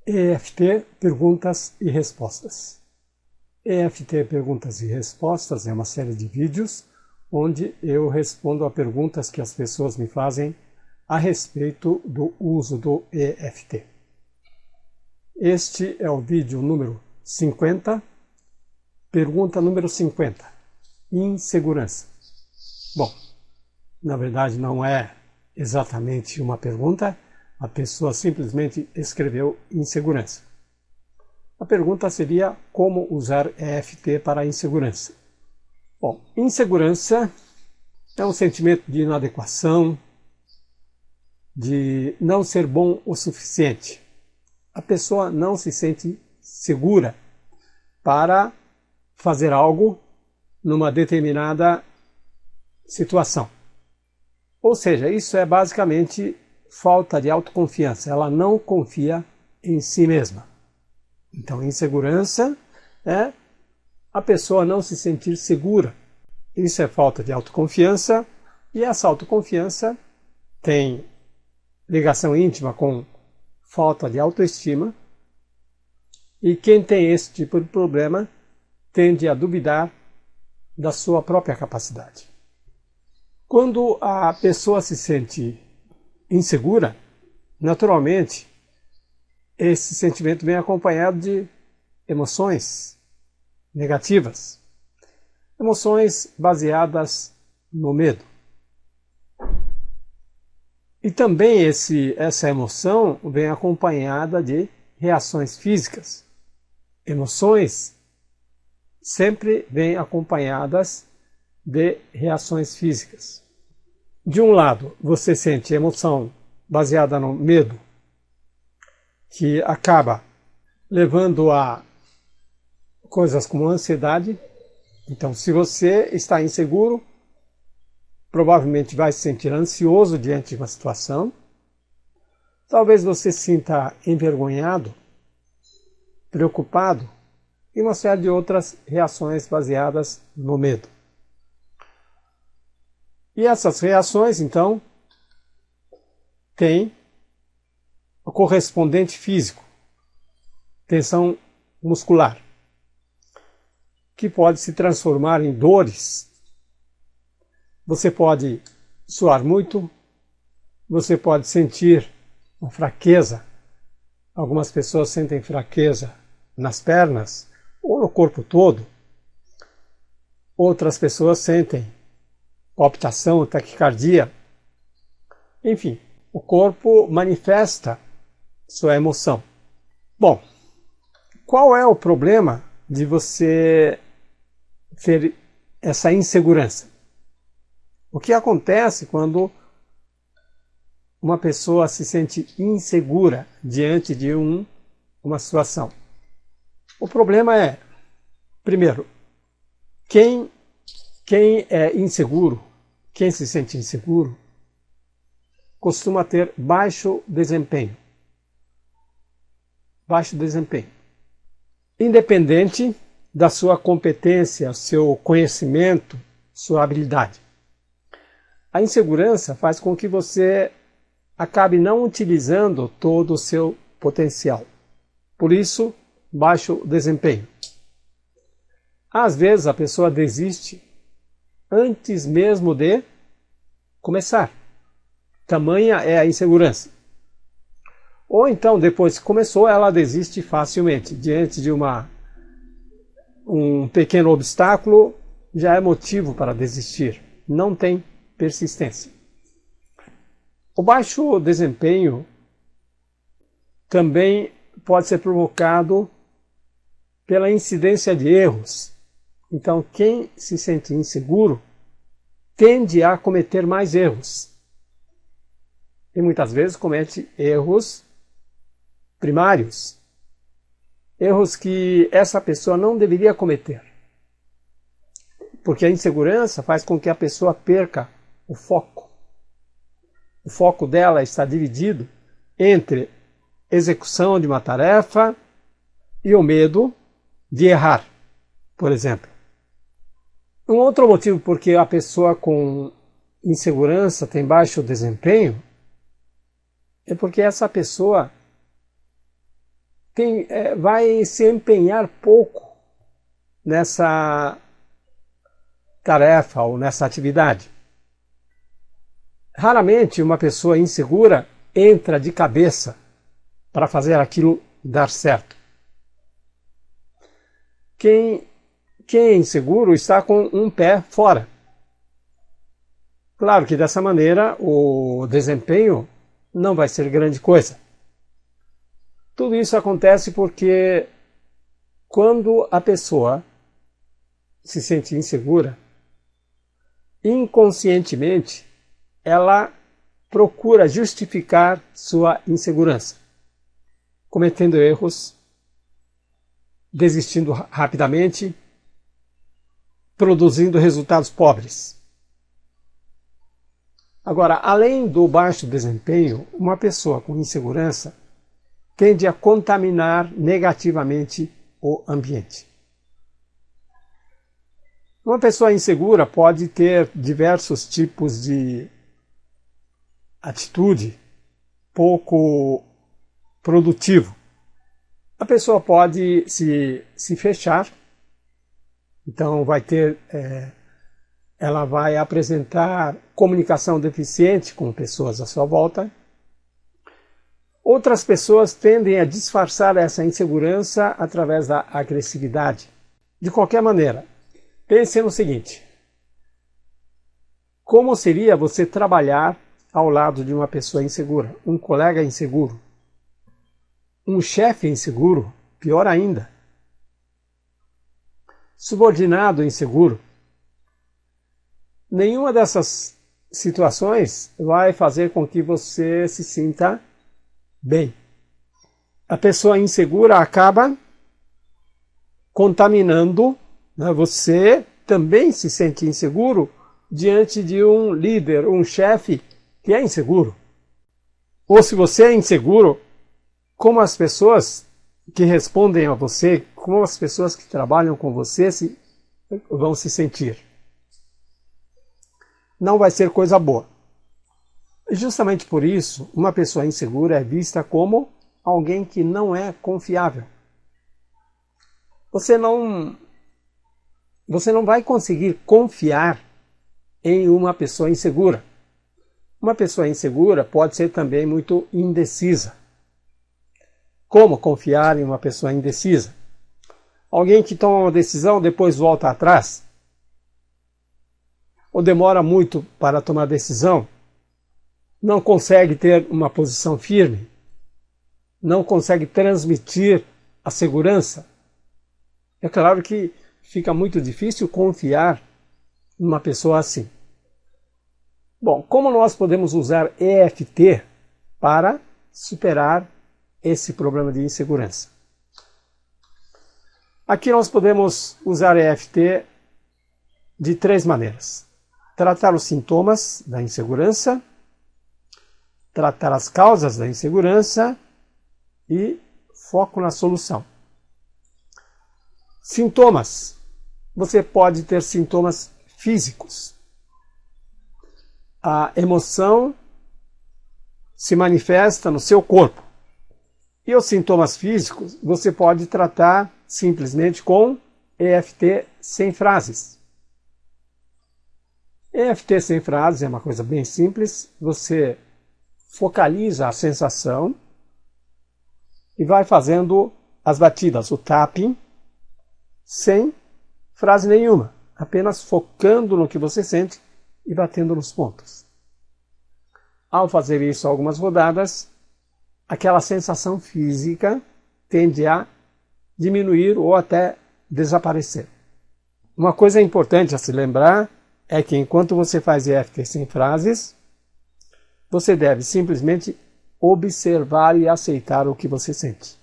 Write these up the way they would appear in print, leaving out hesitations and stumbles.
EFT Perguntas e Respostas. EFT Perguntas e Respostas é uma série de vídeos onde eu respondo a perguntas que as pessoas me fazem a respeito do uso do EFT. Este é o vídeo número 50, pergunta número 50, insegurança. Bom, na verdade não é exatamente uma pergunta, a pessoa simplesmente escreveu insegurança. A pergunta seria como usar EFT para a insegurança. Bom, insegurança é um sentimento de inadequação, de não ser bom o suficiente. A pessoa não se sente segura para fazer algo numa determinada situação. Ou seja, isso é basicamente falta de autoconfiança. Ela não confia em si mesma. Então, insegurança é a pessoa não se sentir segura. Isso é falta de autoconfiança, e essa autoconfiança tem ligação íntima com falta de autoestima, e quem tem esse tipo de problema tende a duvidar da sua própria capacidade. Quando a pessoa se sente insegura, naturalmente, esse sentimento vem acompanhado de emoções negativas, emoções baseadas no medo. E também essa emoção vem acompanhada de reações físicas. Emoções sempre vêm acompanhadas de reações físicas. De um lado, você sente emoção baseada no medo, que acaba levando a coisas como ansiedade. Então, se você está inseguro, provavelmente vai se sentir ansioso diante de uma situação. Talvez você se sinta envergonhado, preocupado e uma série de outras reações baseadas no medo. E essas reações, então, têm o correspondente físico, tensão muscular, que pode se transformar em dores. Você pode suar muito, você pode sentir uma fraqueza. Algumas pessoas sentem fraqueza nas pernas ou no corpo todo. Outras pessoas sentem palpitação, taquicardia. Enfim, o corpo manifesta sua emoção. Bom, qual é o problema de você ter essa insegurança? O que acontece quando uma pessoa se sente insegura diante de uma situação? O problema é, primeiro, quem é inseguro, quem se sente inseguro, costuma ter baixo desempenho. Baixo desempenho. Independente da sua competência, seu conhecimento, sua habilidade. A insegurança faz com que você acabe não utilizando todo o seu potencial. Por isso, baixo desempenho. Às vezes a pessoa desiste antes mesmo de começar. Tamanha é a insegurança. Ou então, depois que começou, ela desiste facilmente. Diante de um pequeno obstáculo, já é motivo para desistir. Não tem persistência. O baixo desempenho também pode ser provocado pela incidência de erros. Então, quem se sente inseguro tende a cometer mais erros. E muitas vezes comete erros primários. Erros que essa pessoa não deveria cometer. Porque a insegurança faz com que a pessoa perca o foco. O foco dela está dividido entre execução de uma tarefa e o medo de errar, por exemplo. Um outro motivo porque a pessoa com insegurança tem baixo desempenho é porque essa pessoa vai se empenhar pouco nessa tarefa ou nessa atividade. Raramente uma pessoa insegura entra de cabeça para fazer aquilo dar certo. Quem é inseguro está com um pé fora. Claro que dessa maneira o desempenho não vai ser grande coisa. Tudo isso acontece porque quando a pessoa se sente insegura, inconscientemente ela procura justificar sua insegurança, cometendo erros, desistindo rapidamente, produzindo resultados pobres. Agora, além do baixo desempenho, uma pessoa com insegurança tende a contaminar negativamente o ambiente. Uma pessoa insegura pode ter diversos tipos de atitude pouco produtivo. A pessoa pode se fechar, então ela vai apresentar comunicação deficiente com pessoas à sua volta. Outras pessoas tendem a disfarçar essa insegurança através da agressividade. De qualquer maneira, pense no seguinte: como seria você trabalhar ao lado de uma pessoa insegura, um colega inseguro, um chefe inseguro, pior ainda, subordinado inseguro? Nenhuma dessas situações vai fazer com que você se sinta bem. A pessoa insegura acaba contaminando, né? Você também se sente inseguro diante de um líder, um chefe que é inseguro. Ou se você é inseguro, como as pessoas que respondem a você, como as pessoas que trabalham com você vão se sentir? Não vai ser coisa boa. Justamente por isso, uma pessoa insegura é vista como alguém que não é confiável. Você não vai conseguir confiar em uma pessoa insegura. Uma pessoa insegura pode ser também muito indecisa. Como confiar em uma pessoa indecisa? Alguém que toma uma decisão depois volta atrás? Ou demora muito para tomar decisão? Não consegue ter uma posição firme? Não consegue transmitir a segurança? É claro que fica muito difícil confiar numa pessoa assim. Bom, como nós podemos usar EFT para superar esse problema de insegurança? Aqui nós podemos usar EFT de 3 maneiras: tratar os sintomas da insegurança, tratar as causas da insegurança e foco na solução. Sintomas. Você pode ter sintomas físicos. A emoção se manifesta no seu corpo. E os sintomas físicos você pode tratar simplesmente com EFT sem frases. EFT sem frases é uma coisa bem simples. Você focaliza a sensação e vai fazendo as batidas, o tapping, sem frase nenhuma, apenas focando no que você sente e batendo nos pontos. Ao fazer isso algumas rodadas, aquela sensação física tende a diminuir ou até desaparecer. Uma coisa importante a se lembrar é que enquanto você faz EFT sem frases, você deve simplesmente observar e aceitar o que você sente.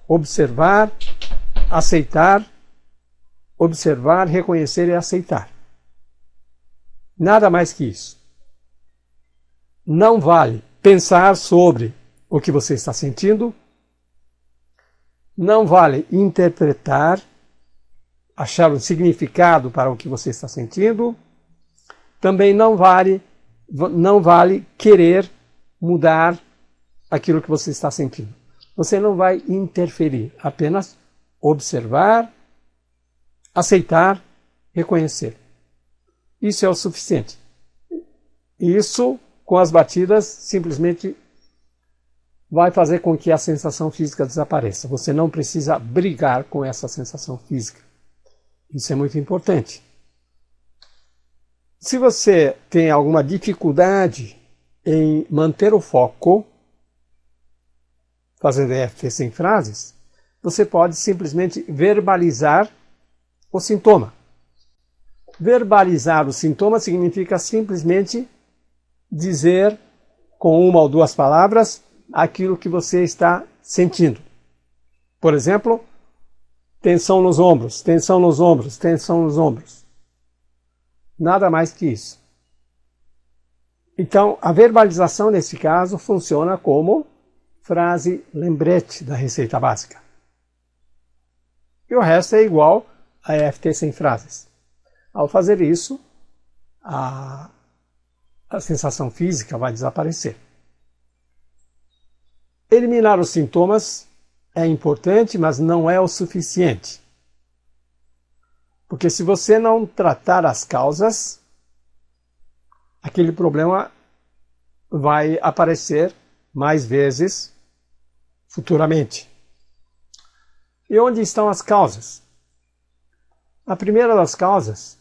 Observar, aceitar, observar, reconhecer e aceitar. Nada mais que isso. Não vale pensar sobre o que você está sentindo, não vale interpretar, achar um significado para o que você está sentindo, também não vale querer mudar aquilo que você está sentindo. Você não vai interferir, apenas observar, aceitar, reconhecer. Isso é o suficiente. Isso, com as batidas, simplesmente vai fazer com que a sensação física desapareça. Você não precisa brigar com essa sensação física. Isso é muito importante. Se você tem alguma dificuldade em manter o foco, fazendo EFT sem frases, você pode simplesmente verbalizar o sintoma. Verbalizar o sintoma significa simplesmente dizer com uma ou duas palavras aquilo que você está sentindo. Por exemplo, tensão nos ombros, tensão nos ombros, tensão nos ombros. Nada mais que isso. Então, a verbalização, nesse caso, funciona como frase lembrete da receita básica. E o resto é igual a EFT sem frases. Ao fazer isso, a sensação física vai desaparecer. Eliminar os sintomas é importante, mas não é o suficiente. Porque se você não tratar as causas, aquele problema vai aparecer mais vezes futuramente. E onde estão as causas? A primeira das causas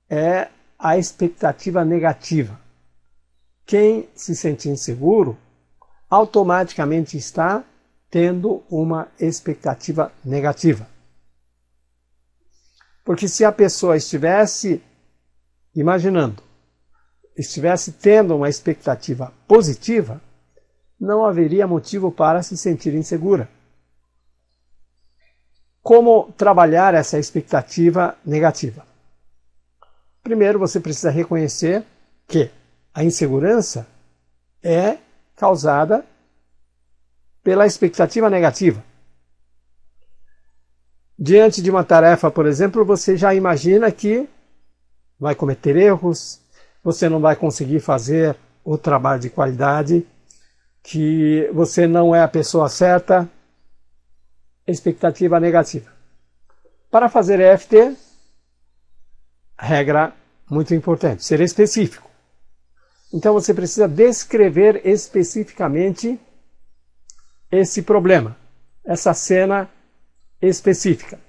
é a expectativa negativa. Quem se sente inseguro automaticamente está tendo uma expectativa negativa. Porque se a pessoa estivesse imaginando, estivesse tendo uma expectativa positiva, não haveria motivo para se sentir insegura. Como trabalhar essa expectativa negativa? Primeiro, você precisa reconhecer que a insegurança é causada pela expectativa negativa. Diante de uma tarefa, por exemplo, você já imagina que vai cometer erros, você não vai conseguir fazer o trabalho de qualidade, que você não é a pessoa certa. Expectativa negativa. Para fazer EFT, regra muito importante, ser específico. Então você precisa descrever especificamente esse problema, essa cena específica.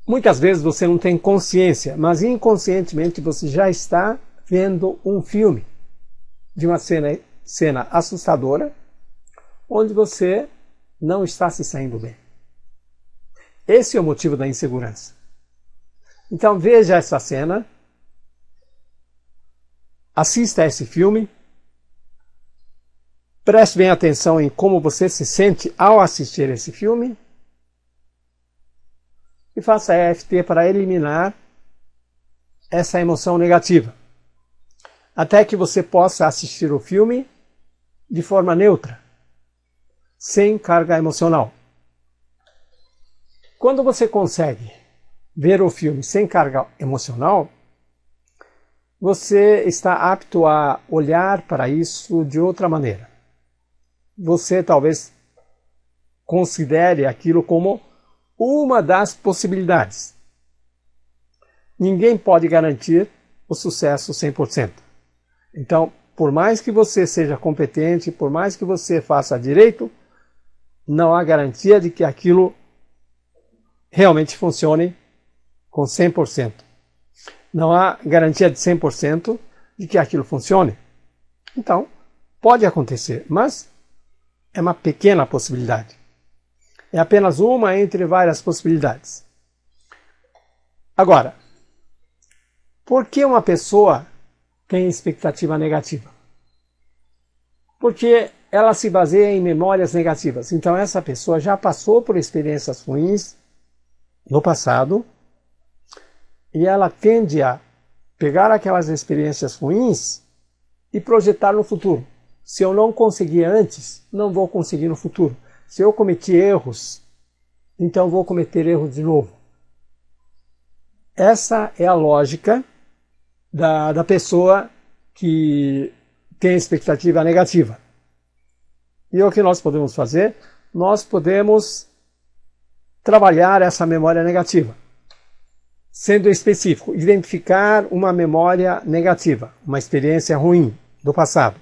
Muitas vezes você não tem consciência, mas inconscientemente você já está vendo um filme de uma cena assustadora, onde você não está se saindo bem. Esse é o motivo da insegurança. Então veja essa cena, assista a esse filme, preste bem atenção em como você se sente ao assistir esse filme e faça EFT para eliminar essa emoção negativa, até que você possa assistir o filme de forma neutra, sem carga emocional. Quando você consegue ver o filme sem carga emocional, você está apto a olhar para isso de outra maneira. Você talvez considere aquilo como uma das possibilidades. Ninguém pode garantir o sucesso 100%. Então, por mais que você seja competente, por mais que você faça direito, não há garantia de que aquilo realmente funcione com 100%. Não há garantia de 100% de que aquilo funcione. Então, pode acontecer, mas é uma pequena possibilidade. É apenas uma entre várias possibilidades. Agora, por que uma pessoa tem expectativa negativa? Porque ela se baseia em memórias negativas. Então essa pessoa já passou por experiências ruins no passado e ela tende a pegar aquelas experiências ruins e projetar no futuro. Se eu não conseguir antes, não vou conseguir no futuro. Se eu cometi erros, então vou cometer erros de novo. Essa é a lógica da pessoa que tem expectativa negativa. E o que nós podemos fazer? Nós podemos trabalhar essa memória negativa, sendo específico, identificar uma memória negativa, uma experiência ruim do passado.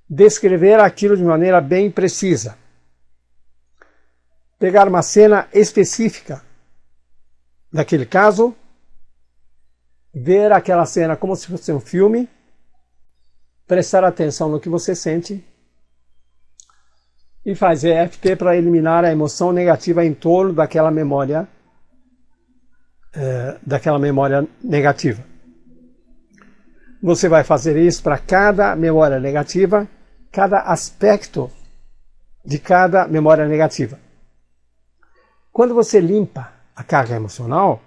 Descrever aquilo de maneira bem precisa. Pegar uma cena específica daquele caso, ver aquela cena como se fosse um filme, prestar atenção no que você sente e fazer EFT para eliminar a emoção negativa em torno daquela memória negativa. Você vai fazer isso para cada memória negativa, cada aspecto de cada memória negativa. Quando você limpa a carga emocional,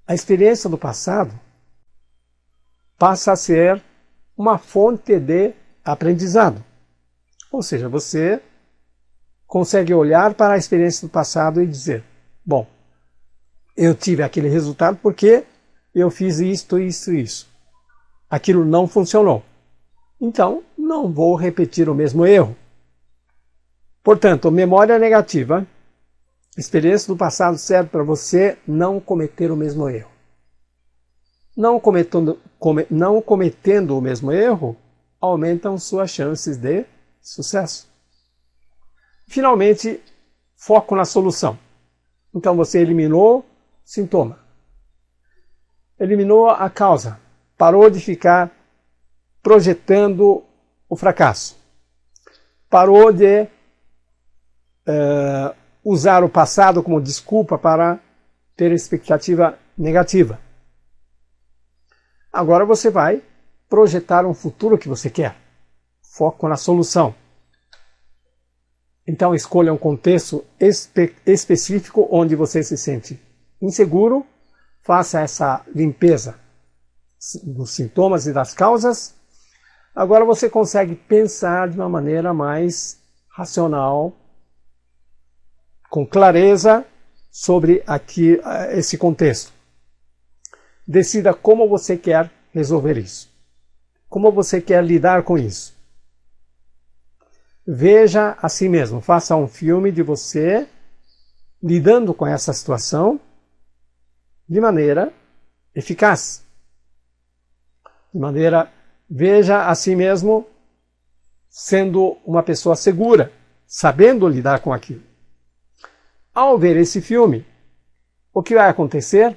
a experiência do passado passa a ser uma fonte de aprendizado. Ou seja, você consegue olhar para a experiência do passado e dizer, bom, eu tive aquele resultado porque eu fiz isto, isso, isso. Aquilo não funcionou. Então, não vou repetir o mesmo erro. Portanto, memória negativa, experiência do passado serve para você não cometer o mesmo erro. Não cometendo o mesmo erro, aumentam suas chances de sucesso. Finalmente, foco na solução. Então você eliminou o sintoma. Eliminou a causa. Parou de ficar projetando o fracasso. Parou de usar o passado como desculpa para ter expectativa negativa. Agora você vai projetar um futuro que você quer. Foco na solução. Então escolha um contexto específico onde você se sente inseguro, faça essa limpeza dos sintomas e das causas. Agora você consegue pensar de uma maneira mais racional, com clareza sobre esse contexto. Decida como você quer resolver isso. Como você quer lidar com isso. Veja a si mesmo, faça um filme de você lidando com essa situação de maneira eficaz. Veja a si mesmo sendo uma pessoa segura, sabendo lidar com aquilo. Ao ver esse filme, o que vai acontecer?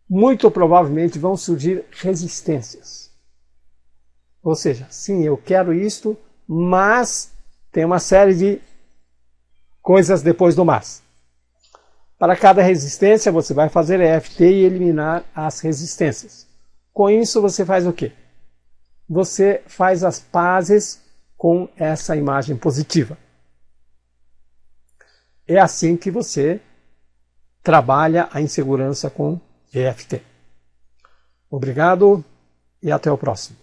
Muito provavelmente vão surgir resistências. Ou seja, sim, eu quero isto, mas tem uma série de coisas depois do mas. Para cada resistência, você vai fazer EFT e eliminar as resistências. Com isso, você faz o quê? Você faz as pazes com essa imagem positiva. É assim que você trabalha a insegurança com EFT. Obrigado e até o próximo.